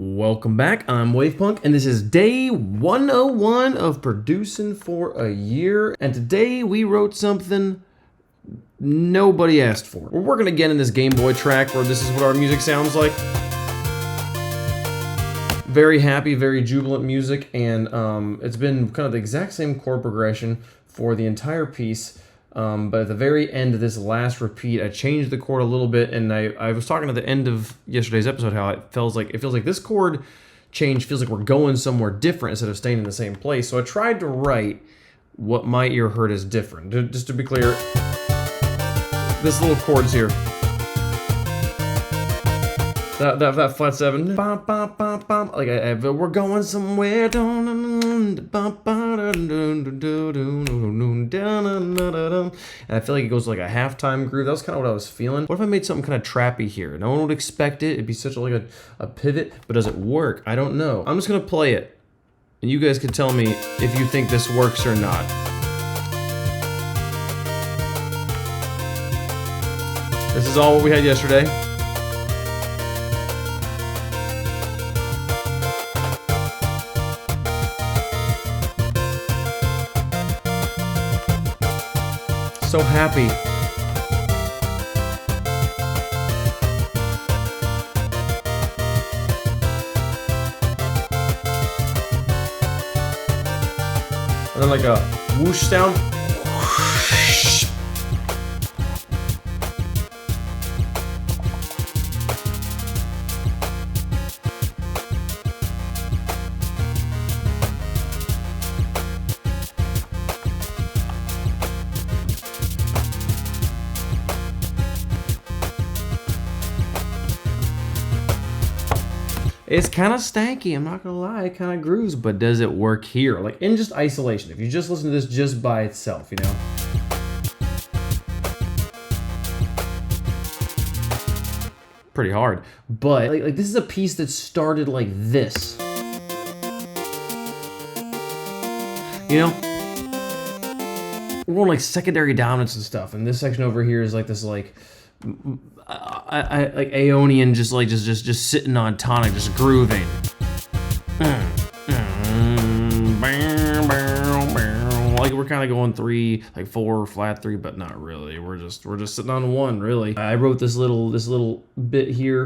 Welcome back, I'm Wavepunk, and this is day 101 of producing for a year, and today we wrote something nobody asked for. We're working again in this Game Boy track where this is what our music sounds like. Very happy, very jubilant music, and it's been kind of the exact same chord progression for the entire piece. But at the very end of this last repeat, I changed the chord a little bit, and I was talking at the end of yesterday's episode how it feels like this chord change feels like we're going somewhere different instead of staying in the same place. So I tried to write what my ear heard as different. Just to be clear, this little chord's here. That flat seven, like we're going somewhere, and I feel like it goes like a halftime groove. That was kind of what I was feeling. What if I made something kind of trappy here? No one would expect it. It'd be such a pivot, but does it work? I don't know. I'm just gonna play it, and you guys can tell me if you think this works or not. This is all what we had yesterday. So happy. And then like a whoosh sound. It's kind of stanky, I'm not gonna lie, it kind of grooves, but does it work here? Like in just isolation, if you just listen to this just by itself, you know? Pretty hard, but like this is a piece that started like this. You know? We're going like secondary dominance and stuff, and this section over here is like this like like Aeonian, just sitting on tonic, just grooving. Like we're kind of going three, like four, flat three, but not really. We're just sitting on one, really. I wrote this little bit here.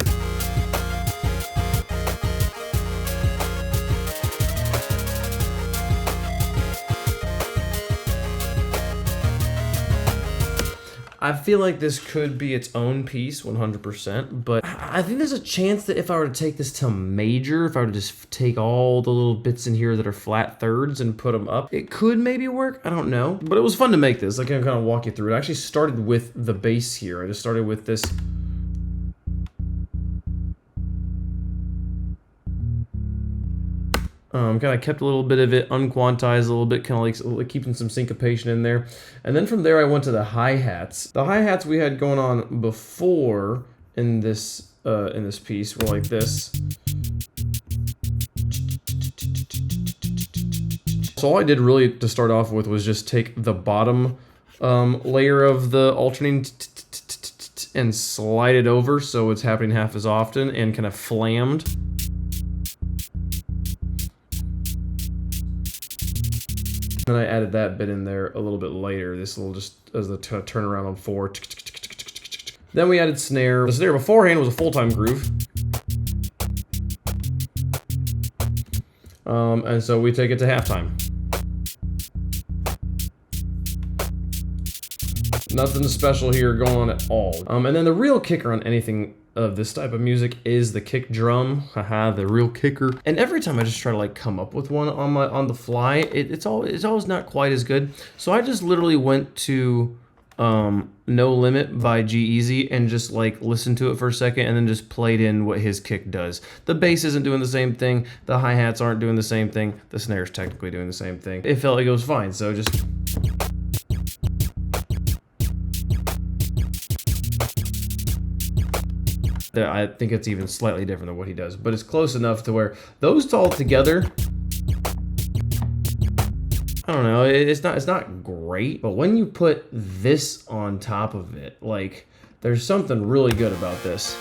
I feel like this could be its own piece, 100%, but I think there's a chance that if I were to take this to major, if I were to just take all the little bits in here that are flat thirds and put them up, it could maybe work, I don't know. But it was fun to make this, I can kind of walk you through it. I actually started with the bass here. I just started with this. Kind of kept a little bit of it unquantized a little bit, kind of like keeping some syncopation in there. And then from there I went to the hi-hats. The hi-hats we had going on before in this piece were like this. So all I did really to start off with was just take the bottom layer of the alternating and slide it over so it's happening half as often and kind of flammed. Then I added that bit in there a little bit later, this little just as the turnaround on 4. Then we added snare. The snare beforehand was a full-time groove. And so we take it to halftime. Nothing special here going on at all. And then the real kicker on anything of this type of music is the kick drum. Haha, the real kicker. And every time I just try to like come up with one on the fly, it's always not quite as good. So I just literally went to No Limit by G-Eazy and just like listened to it for a second and then just played in what his kick does. The bass isn't doing the same thing, the hi-hats aren't doing the same thing, the snare's technically doing the same thing. It felt like it was fine, so just I think it's even slightly different than what he does, but it's close enough to where those all together, I don't know, it's not great, but when you put this on top of it, like there's something really good about this.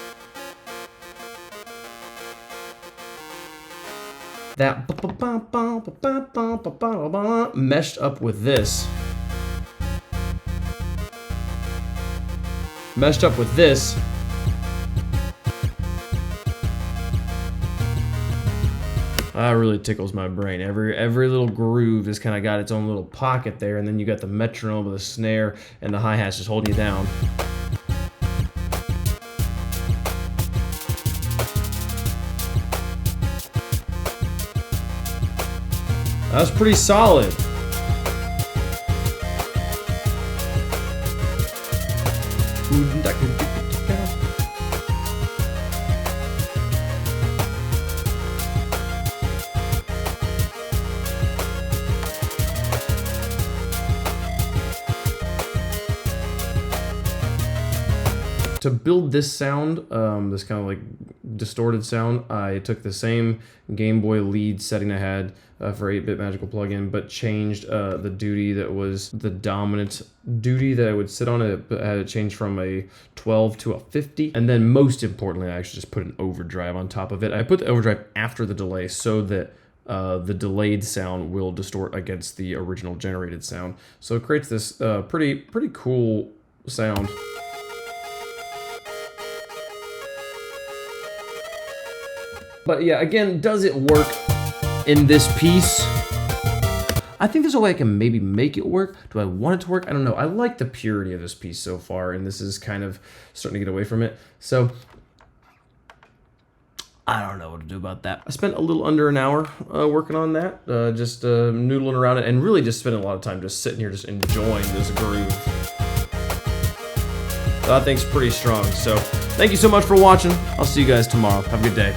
that meshed up with this. Meshed up with this. That really tickles my brain. Every little groove has kind of got its own little pocket there, and then you got the metronome with the snare and the hi-hats just holding you down. That's pretty solid. To build this sound, this kind of like distorted sound, I took the same Game Boy lead setting I had for 8-Bit Magical plugin, but changed the duty that was the dominant duty that I would sit on. It had it changed from a 12 to a 50. And then most importantly, I actually just put an overdrive on top of it. I put the overdrive after the delay so that the delayed sound will distort against the original generated sound. So it creates this pretty cool sound. But yeah, again, does it work in this piece? I think there's a way I can maybe make it work. Do I want it to work? I don't know. I like the purity of this piece so far, and this is kind of starting to get away from it. So I don't know what to do about that. I spent a little under an hour working on that, just noodling around it, and really just spending a lot of time just sitting here just enjoying this groove. So I think it's pretty strong. So thank you so much for watching. I'll see you guys tomorrow. Have a good day.